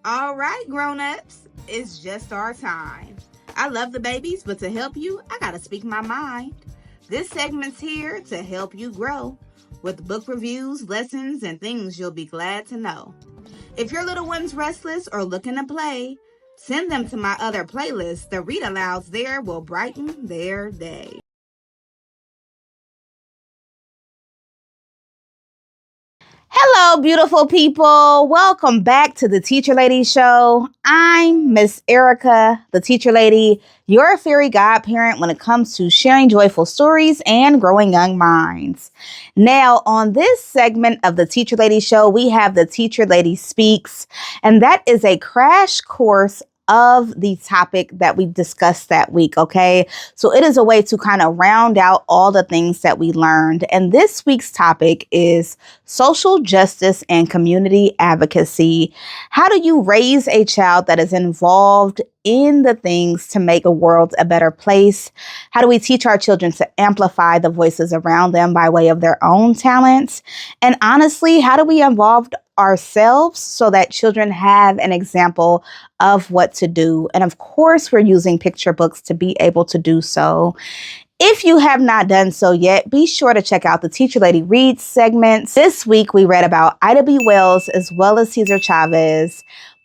All right, grown-ups, it's just our time. I love the babies, but to help you, I gotta speak my mind. This segment's here to help you grow with book reviews, lessons, and things you'll be glad to know. If your little one's restless or looking to play, send them to my other playlist. The read-alouds there will brighten their day. Hello, beautiful people. Welcome back to the Teacher Lady Show. I'm Miss Erica, the Teacher Lady, your fairy godparent when it comes to sharing joyful stories and growing young minds. Now, on this segment of the Teacher Lady Show, we have the Teacher Lady Speaks, and that is a crash course of the topic that we discussed that week, okay? So it is a way to kind of round out all the things that we learned. And this week's topic is social justice and community advocacy. How do you raise a child that is involved in the things to make the world a better place? How do we teach our children to amplify the voices around them by way of their own talents? And honestly, how do we involve ourselves so that children have an example of what to do? And of course, we're using picture books to be able to do so. If you have not done so yet, be sure to check out the Teacher Lady Reads segments. This week, we read about Ida B. Wells as well as Cesar Chavez.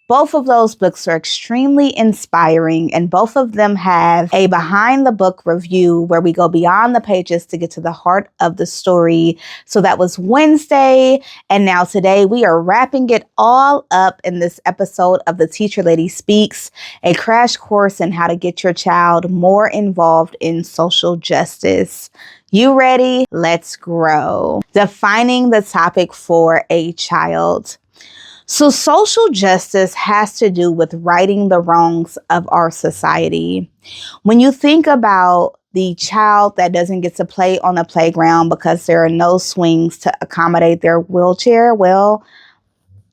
Both of those books are extremely inspiring, and both of them have a behind the book review where we go beyond the pages to get to the heart of the story. So that was Wednesday, and now today we are wrapping it all up in this episode of the Teacher Lady Speaks, a crash course in how to get your child more involved in social justice. You ready? Let's grow. Defining the topic for a child. So social justice has to do with righting the wrongs of our society. When you think about the child that doesn't get to play on the playground because there are no swings to accommodate their wheelchair, well,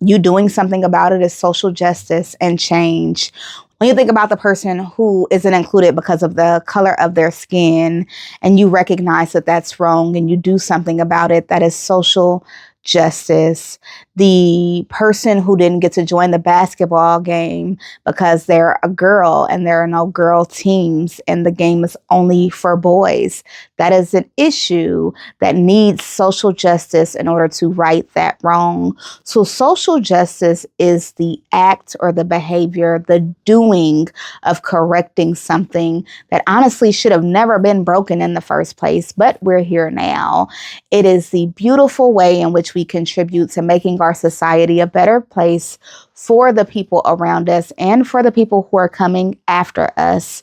you doing something about it is social justice and change. When you think about the person who isn't included because of the color of their skin and you recognize that that's wrong and you do something about it, that is social justice. The person who didn't get to join the basketball game because they're a girl and there are no girl teams and the game is only for boys. That is an issue that needs social justice in order to right that wrong. So social justice is the act or the behavior, the doing of correcting something that honestly should have never been broken in the first place, but we're here now. It is the beautiful way in which we contribute to making our society a better place for the people around us and for the people who are coming after us.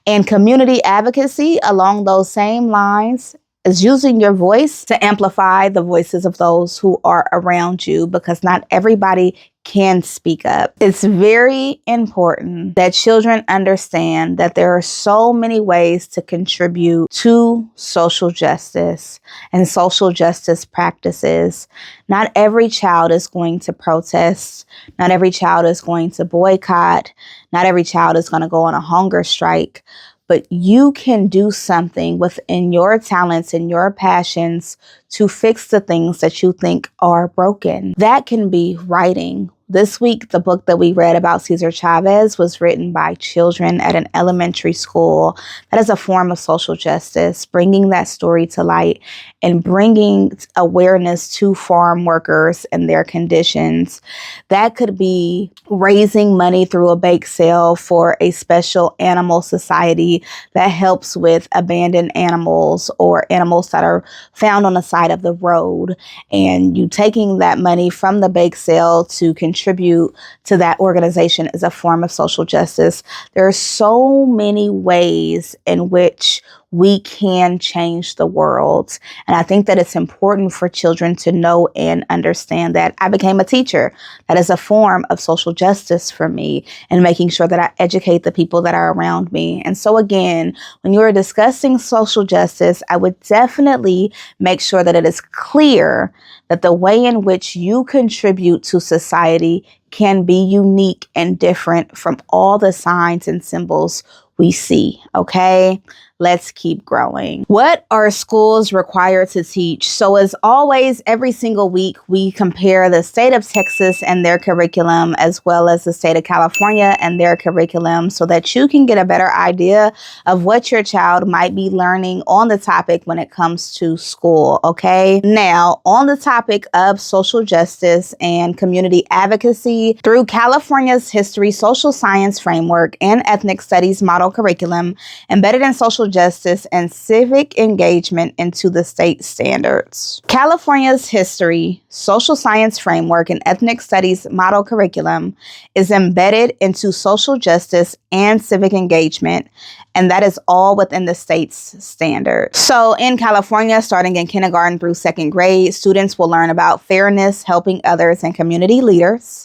And community advocacy along those same lines is using your voice to amplify the voices of those who are around you, because not everybody can speak up. It's very important that children understand that there are so many ways to contribute to social justice and social justice practices. Not every child is going to protest. Not every child is going to boycott. Not every child is going to go on a hunger strike. But you can do something within your talents and your passions to fix the things that you think are broken. That can be writing. This week, the book that we read about Cesar Chavez was written by children at an elementary school. That is a form of social justice, bringing that story to light and bringing awareness to farm workers and their conditions. That could be raising money through a bake sale for a special animal society that helps with abandoned animals or animals that are found on the side of the road. And you taking that money from the bake sale to contribute to that organization is a form of social justice. There are so many ways in which we can change the world. And I think that it's important for children to know and understand that. I became a teacher. That is a form of social justice for me, and making sure that I educate the people that are around me. And so again, when you are discussing social justice, I would definitely make sure that it is clear that the way in which you contribute to society can be unique and different from all the signs and symbols we see. Okay? Let's keep growing. What are schools required to teach? So as always, every single week, we compare the state of Texas and their curriculum, as well as the state of California and their curriculum, so that you can get a better idea of what your child might be learning on the topic when it comes to school, okay? Now, on the topic of social justice and community advocacy, through California's history, social science framework, and ethnic studies model curriculum, embedded in social justice and civic engagement into the state standards. California's history, social science framework, and ethnic studies model curriculum is embedded into social justice and civic engagement, and that is all within the state's standards. So in California, starting in kindergarten through second grade, students will learn about fairness, helping others, and community leaders.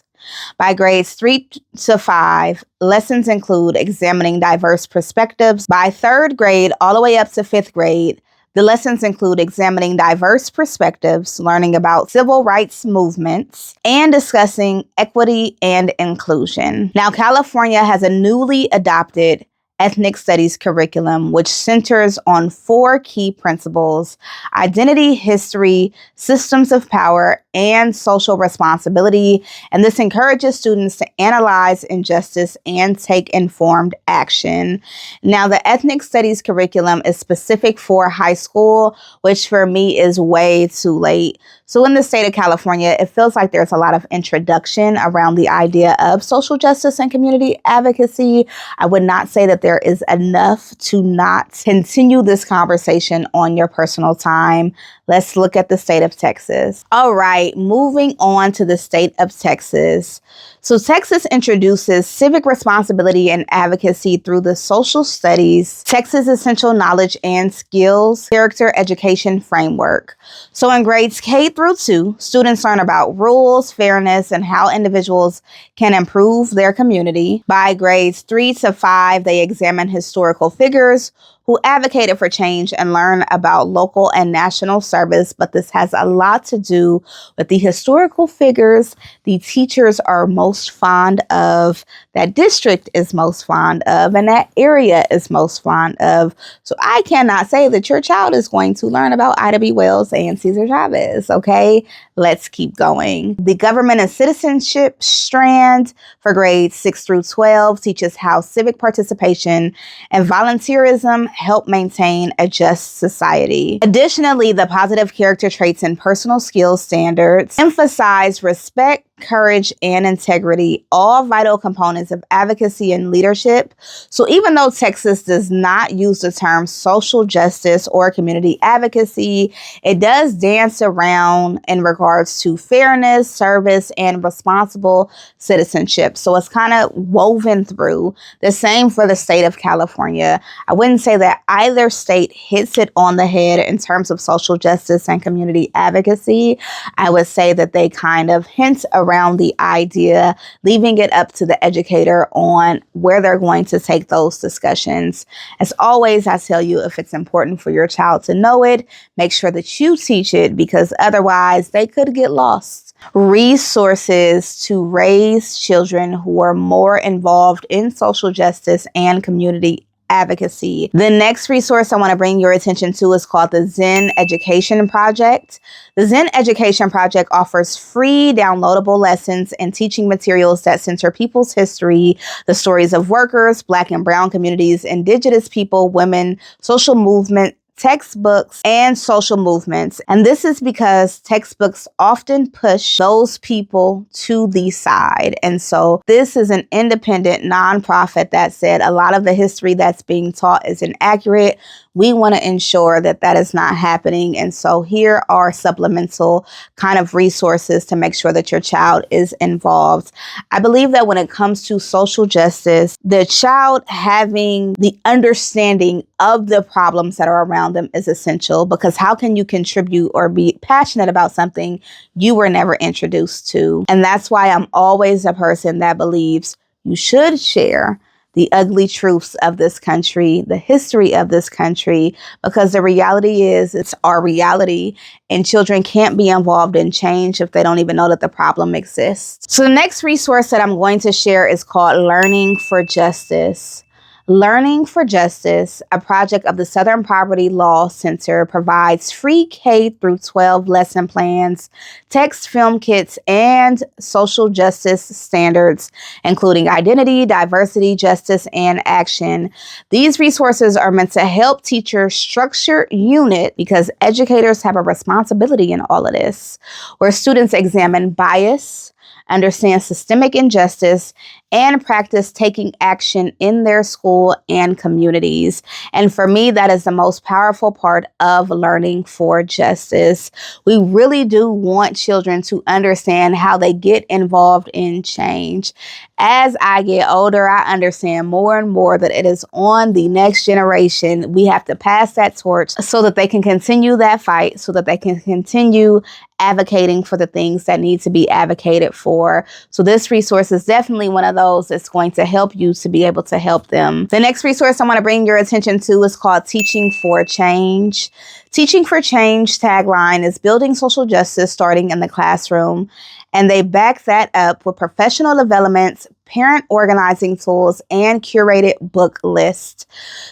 By grades 3 to 5, lessons include examining diverse perspectives. By third grade, all the way up to fifth grade, the lessons include examining diverse perspectives, learning about civil rights movements, and discussing equity and inclusion. Now, California has a newly adopted ethnic studies curriculum, which centers on 4 key principles: identity, history, systems of power, and social responsibility. And this encourages students to analyze injustice and take informed action. Now, the ethnic studies curriculum is specific for high school, which for me is way too late. So in the state of California, it feels like there's a lot of introduction around the idea of social justice and community advocacy. I would not say that there is enough to not continue this conversation on your personal time. Let's look at the state of Texas. All right, moving on to the state of Texas. So Texas introduces civic responsibility and advocacy through the social studies, Texas Essential Knowledge and Skills Character Education Framework. So in grades K through 2, students learn about rules, fairness, and how individuals can improve their community. By grades 3 to 5, they examine historical figures who advocated for change and learn about local and national service. But this has a lot to do with the historical figures the teachers are most fond of, that district is most fond of, and that area is most fond of. So I cannot say that your child is going to learn about Ida B. Wells and Cesar Chavez, okay? Let's keep going. The government and citizenship strand for grades 6 through 12 teaches how civic participation and volunteerism help maintain a just society. Additionally, the positive character traits and personal skills standards emphasize respect, courage, and integrity, all vital components of advocacy and leadership. So even though Texas does not use the term social justice or community advocacy, it does dance around in regards to fairness, service, and responsible citizenship. So it's kind of woven through. The same for the state of California. I wouldn't say that either state hits it on the head in terms of social justice and community advocacy. I would say that they kind of hint around the idea, leaving it up to the educator on where they're going to take those discussions. As always, I tell you, if it's important for your child to know it, make sure that you teach it, because otherwise they could get lost. Resources to raise children who are more involved in social justice and community advocacy. The next resource I want to bring your attention to is called the Zen Education Project. The Zen Education Project offers free downloadable lessons and teaching materials that center people's history, the stories of workers, Black and Brown communities, Indigenous people, women, social movement, textbooks, and social movements. And this is because textbooks often push those people to the side. And so this is an independent nonprofit that said a lot of the history that's being taught is inaccurate. We want to ensure that that is not happening. And so here are supplemental kind of resources to make sure that your child is involved. I believe that when it comes to social justice, the child having the understanding of the problems that are around them is essential, because how can you contribute or be passionate about something you were never introduced to? And that's why I'm always a person that believes you should share the ugly truths of this country, the history of this country, because the reality is it's our reality, and children can't be involved in change if they don't even know that the problem exists. So the next resource that I'm going to share is called Learning for Justice. Learning for Justice, a project of the Southern Poverty Law Center, provides free K through 12 lesson plans, text film kits, and social justice standards, including identity, diversity, justice, and action. These resources are meant to help teachers structure unit because educators have a responsibility in all of this, where students examine bias, understand systemic injustice, and practice taking action in their school and communities. And for me, that is the most powerful part of learning for justice. We really do want children to understand how they get involved in change. As I get older, I understand more and more that it is on the next generation. We have to pass that torch so that they can continue that fight, so that they can continue advocating for the things that need to be advocated for. So this resource is definitely one of those that's going to help you to be able to help them. The next resource I want to bring your attention to is called Teaching for Change. Teaching for Change tagline is building social justice starting in the classroom. And they back that up with professional developments, parent organizing tools, and curated book lists.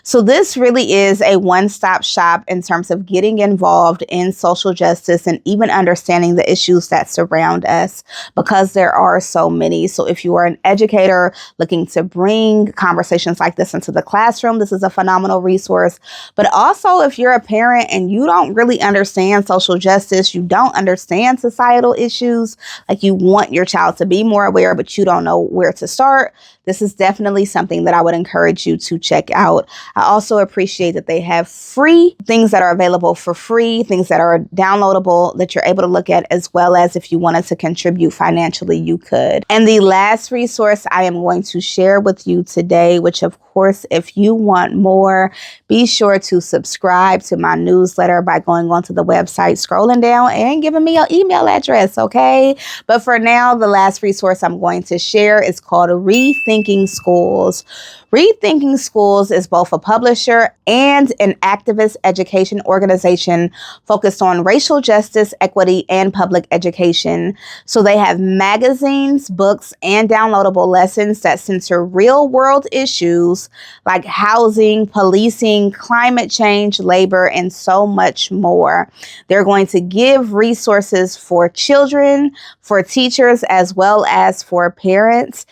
So this really is a one-stop shop in terms of getting involved in social justice and even understanding the issues that surround us, because there are so many. So if you are an educator looking to bring conversations like this into the classroom, this is a phenomenal resource. But also if you're a parent and you don't really understand social justice, you don't understand societal issues, like you want your child to be more aware, but you don't know where to start, this is definitely something that I would encourage you to check out. I also appreciate that they have free things that are available for free, things that are downloadable that you're able to look at, as well as if you wanted to contribute financially, you could. And the last resource I am going to share with you today, which of course, if you want more, be sure to subscribe to my newsletter by going onto the website, scrolling down, and giving me your email address, okay? But for now, the last resource I'm going to share is called Rethinking Schools. Rethinking Schools is both a publisher and an activist education organization focused on racial justice, equity, and public education. So they have magazines, books, and downloadable lessons that center real-world issues like housing, policing, climate change, labor, and so much more. They're going to give resources for children, for teachers, as well as for parents.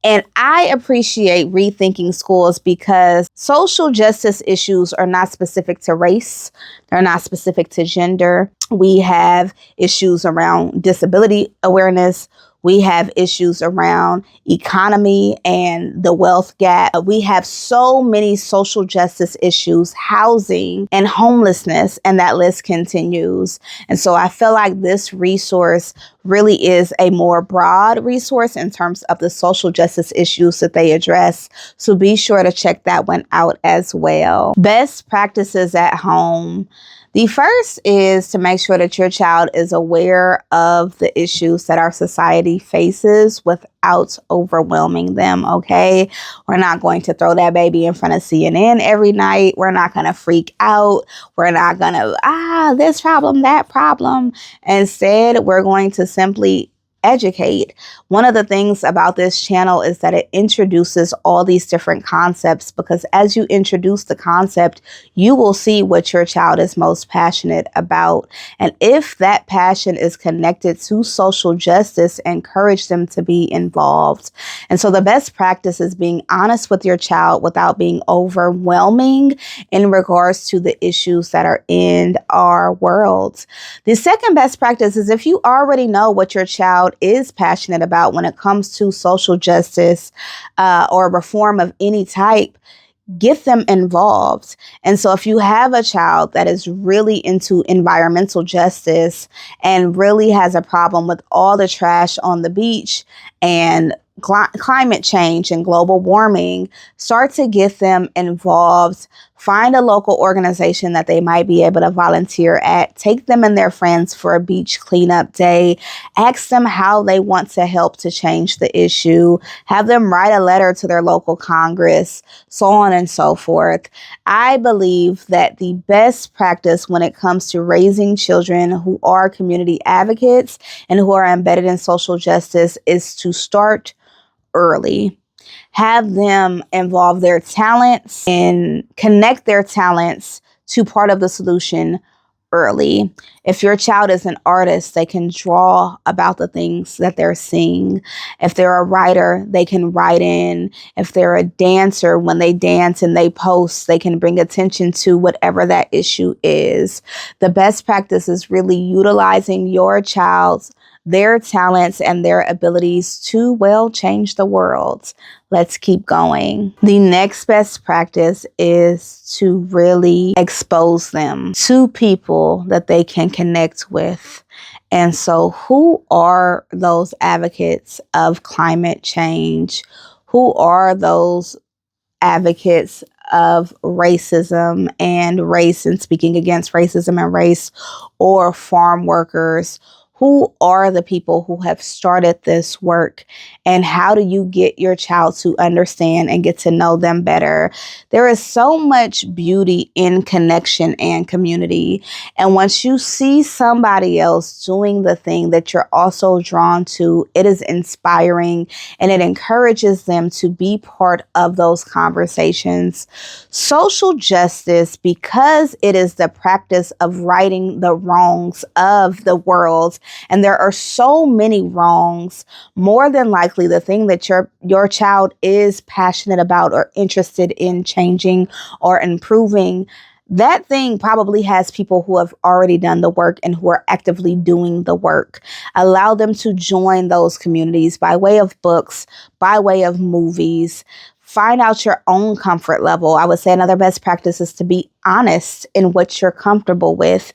And I appreciate Rethinking Schools because social justice issues are not specific to race. They're not specific to gender. We have issues around disability awareness. We have issues around economy and the wealth gap. We have so many social justice issues, housing and homelessness, and that list continues. And so I feel like this resource really is a more broad resource in terms of the social justice issues that they address. So be sure to check that one out as well. Best practices at home. The first is to make sure that your child is aware of the issues that our society faces without overwhelming them, okay? We're not going to throw that baby in front of CNN every night. We're not going to freak out. We're not going to, this problem, that problem. Instead, we're going to simply educate. One of the things about this channel is that it introduces all these different concepts, because as you introduce the concept, you will see what your child is most passionate about. And if that passion is connected to social justice, encourage them to be involved. And so the best practice is being honest with your child without being overwhelming in regards to the issues that are in our world. The second best practice is if you already know what your child is passionate about when it comes to social justice or reform of any type, get them involved. And so if you have a child that is really into environmental justice and really has a problem with all the trash on the beach and climate change and global warming, start to get them involved. Find a local organization that they might be able to volunteer at. Take them and their friends for a beach cleanup day. Ask them how they want to help to change the issue. Have them write a letter to their local Congress, so on and so forth. I believe that the best practice when it comes to raising children who are community advocates and who are embedded in social justice is to start early. Have them involve their talents and connect their talents to part of the solution early. If your child is an artist, they can draw about the things that they're seeing. If they're a writer, they can write in. If they're a dancer, when they dance and they post, they can bring attention to whatever that issue is. The best practice is really utilizing your child's their talents and their abilities to, well, change the world. Let's keep going. The next best practice is to really expose them to people that they can connect with. And so who are those advocates of climate change? Who are those advocates of racism and race and speaking against racism and race, or farm workers? Who are the people who have started this work, and how do you get your child to understand and get to know them better? There is so much beauty in connection and community. And once you see somebody else doing the thing that you're also drawn to, it is inspiring and it encourages them to be part of those conversations. Social justice, because it is the practice of righting the wrongs of the world, and there are so many wrongs, more than likely the thing that your child is passionate about or interested in changing or improving, that thing probably has people who have already done the work and who are actively doing the work. Allow them to join those communities by way of books, by way of movies. Find out your own comfort level. I would say another best practice is to be honest in what you're comfortable with.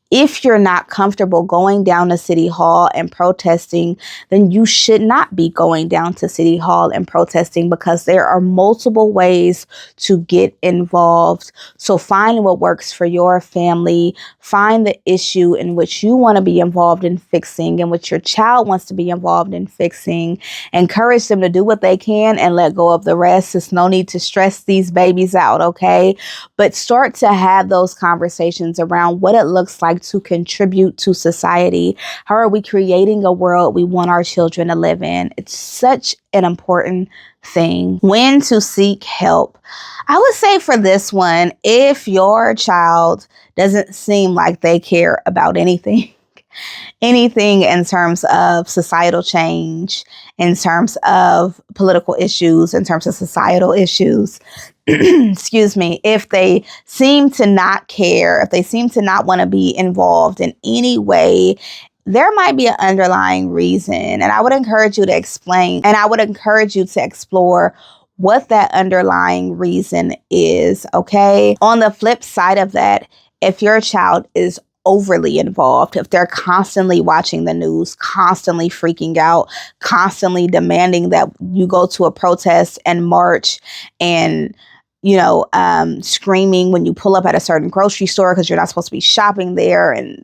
If you're not comfortable going down to City Hall and protesting, then you should not be going down to City Hall and protesting, because there are multiple ways to get involved. So find what works for your family. Find the issue in which you want to be involved in fixing, and which your child wants to be involved in fixing. Encourage them to do what they can and let go of the rest. There's no need to stress these babies out, okay? But start to have those conversations around what it looks like to contribute to society. How are we creating a world we want our children to live in? It's such an important thing. When to seek help. I would say for this one, if your child doesn't seem like they care about anything, anything in terms of societal change, in terms of political issues, in terms of societal issues, excuse me, if they seem to not care, if they seem to not want to be involved in any way, there might be an underlying reason. And I would encourage you to explain, and I would encourage you to explore what that underlying reason is, okay? On the flip side of that, if your child is overly involved, if they're constantly watching the news, constantly freaking out, constantly demanding that you go to a protest and march and screaming when you pull up at a certain grocery store because you're not supposed to be shopping there. And,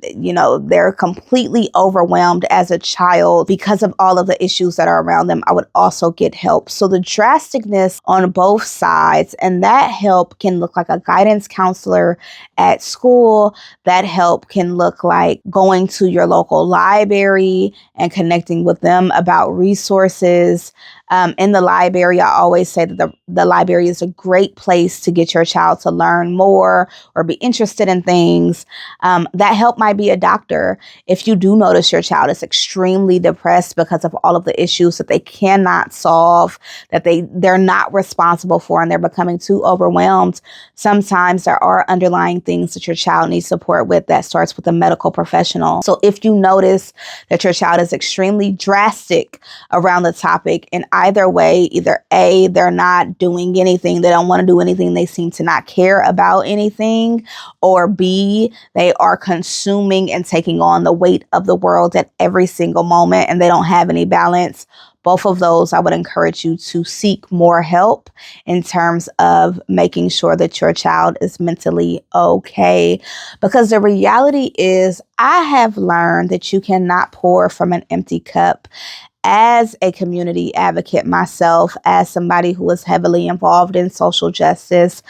they're completely overwhelmed as a child because of all of the issues that are around them. I would also get help. So the drasticness on both sides, and that help can look like a guidance counselor at school. That help can look like going to your local library and connecting with them about resources. In the library, I always say that the library is a great place to get your child to learn more or be interested in things. That help might be a doctor. If you do notice your child is extremely depressed because of all of the issues that they cannot solve, that they're not responsible for, and they're becoming too overwhelmed, sometimes there are underlying things that your child needs support with that starts with a medical professional. So if you notice that your child is extremely drastic around the topic, and either way, either A, they're not doing anything, they don't want to do anything, they seem to not care about anything, or B, they are consuming and taking on the weight of the world at every single moment and they don't have any balance. Both of those, I would encourage you to seek more help in terms of making sure that your child is mentally okay. Because the reality is, I have learned that you cannot pour from an empty cup. as a community advocate myself, as somebody who was heavily involved in social justice,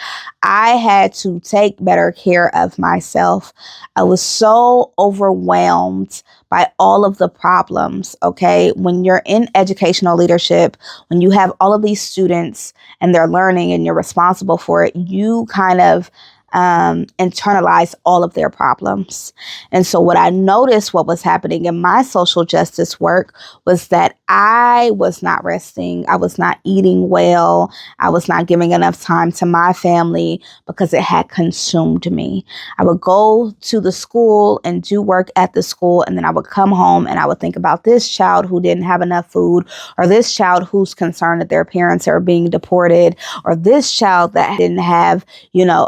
I had to take better care of myself. I was so overwhelmed by all of the problems. Okay. When you're in educational leadership, when you have all of these students and they're learning and you're responsible for it, you kind of internalize all of their problems. And so what I noticed what was happening in my social justice work was that I was not resting. I was not eating well. I was not giving enough time to my family because it had consumed me. I would go to the school and do work at the school, and then I would come home and I would think about this child who didn't have enough food, or this child who's concerned that their parents are being deported, or this child that didn't have,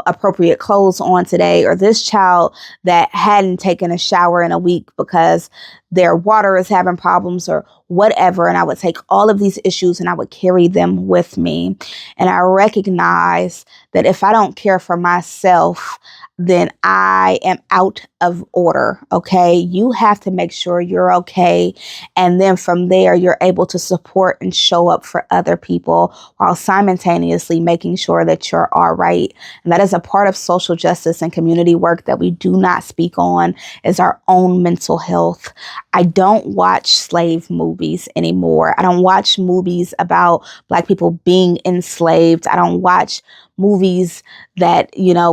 appropriate clothes on today, or this child that hadn't taken a shower in a week because their water is having problems or whatever. And I would take all of these issues and I would carry them with me. And I recognize that if I don't care for myself, then I am out of order. Okay. You have to make sure you're okay. And then from there, you're able to support and show up for other people while simultaneously making sure that you're all right. And that is a part of social justice and community work that we do not speak on, is our own mental health. I don't watch slave movies anymore. I don't watch movies about Black people being enslaved. I don't watch movies that,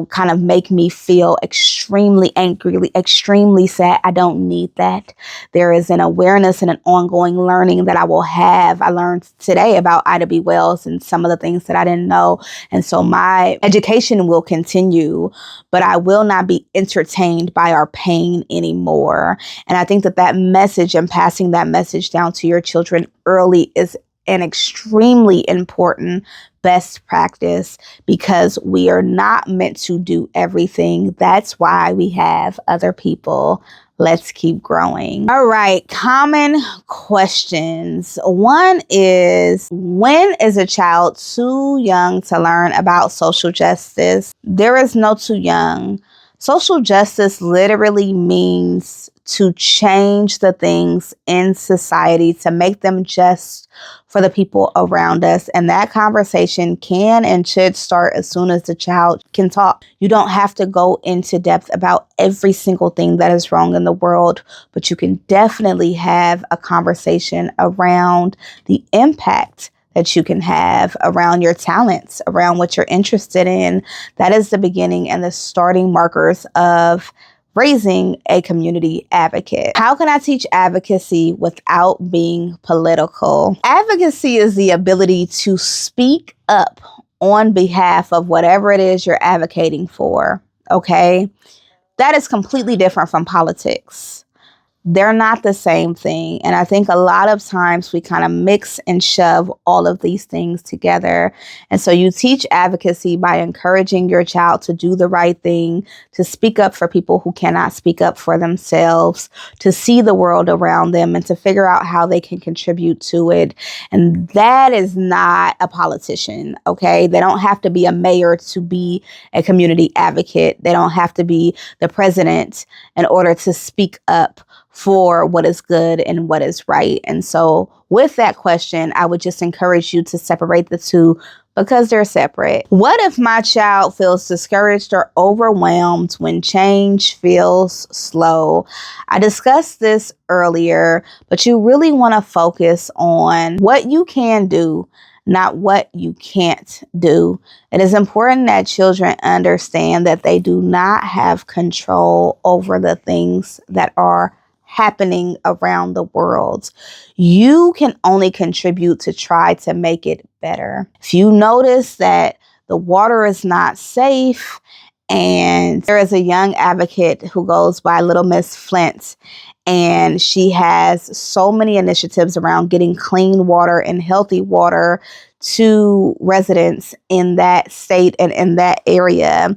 kind of make me feel extremely angry, extremely sad. I don't need that. There is an awareness and an ongoing learning that I will have. I learned today about Ida B. Wells and some of the things that I didn't know. And so my education will continue, but I will not be entertained by our pain anymore. And I think that message and passing that message down to your children early is an extremely important best practice, because we are not meant to do everything. That's why we have other people. Let's keep growing. All right. Common questions. One is, when is a child too young to learn about social justice? There is no too young. Social justice literally means to change the things in society, to make them just for the people around us. And that conversation can and should start as soon as the child can talk. You don't have to go into depth about every single thing that is wrong in the world, but you can definitely have a conversation around the impact that you can have, around your talents, around what you're interested in. That is the beginning and the starting markers of raising a community advocate. How can I teach advocacy without being political? Advocacy is the ability to speak up on behalf of whatever it is you're advocating for. Okay? That is completely different from politics. They're not the same thing. And I think a lot of times we kind of mix and shove all of these things together. And so you teach advocacy by encouraging your child to do the right thing, to speak up for people who cannot speak up for themselves, to see the world around them and to figure out how they can contribute to it. And that is not a politician. Okay. They don't have to be a mayor to be a community advocate. They don't have to be the president in order to speak up for what is good and what is right. And so with that question, I would just encourage you to separate the two, because they're separate. What if my child feels discouraged or overwhelmed when change feels slow? I discussed this earlier, but you really want to focus on what you can do, not what you can't do. It is important that children understand that they do not have control over the things that are happening around the world. You can only contribute to try to make it better. If you notice that the water is not safe, and there is a young advocate who goes by Little Miss Flint, and she has so many initiatives around getting clean water and healthy water to residents in that state and in that area.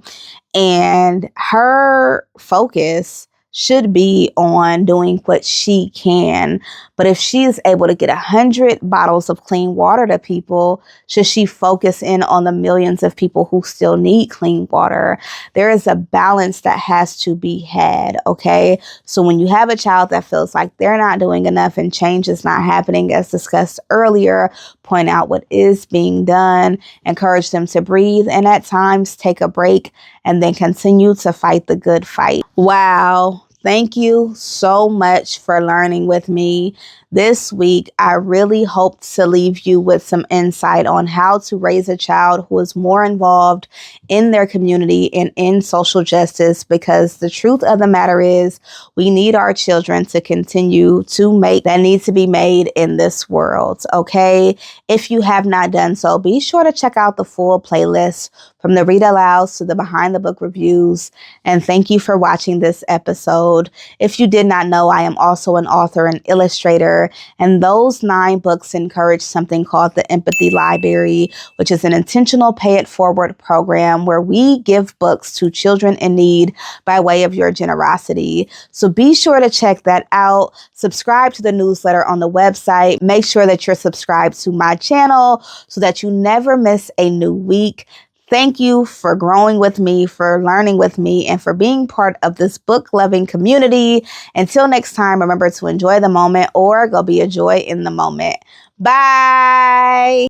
And her focus should be on doing what she can. But if she is able to get 100 bottles of clean water to people, should she focus in on the millions of people who still need clean water? There is a balance that has to be had, okay? So when you have a child that feels like they're not doing enough and change is not happening, as discussed earlier, point out what is being done, encourage them to breathe, and at times take a break and then continue to fight the good fight. Wow. Thank you so much for learning with me this week. I really hope to leave you with some insight on how to raise a child who is more involved in their community and in social justice, because the truth of the matter is we need our children to continue to make that needs to be made in this world. Okay. If you have not done so, be sure to check out the full playlist from the read alouds to the behind the book reviews. And thank you for watching this episode. If you did not know, I am also an author and illustrator, and those 9 books encourage something called the Empathy Library, which is an intentional pay it forward program where we give books to children in need by way of your generosity. So be sure to check that out. Subscribe to the newsletter on the website. Make sure that you're subscribed to my channel so that you never miss a new week. Thank you for growing with me, for learning with me, and for being part of this book-loving community. Until next time, remember to enjoy the moment or go be a joy in the moment. Bye.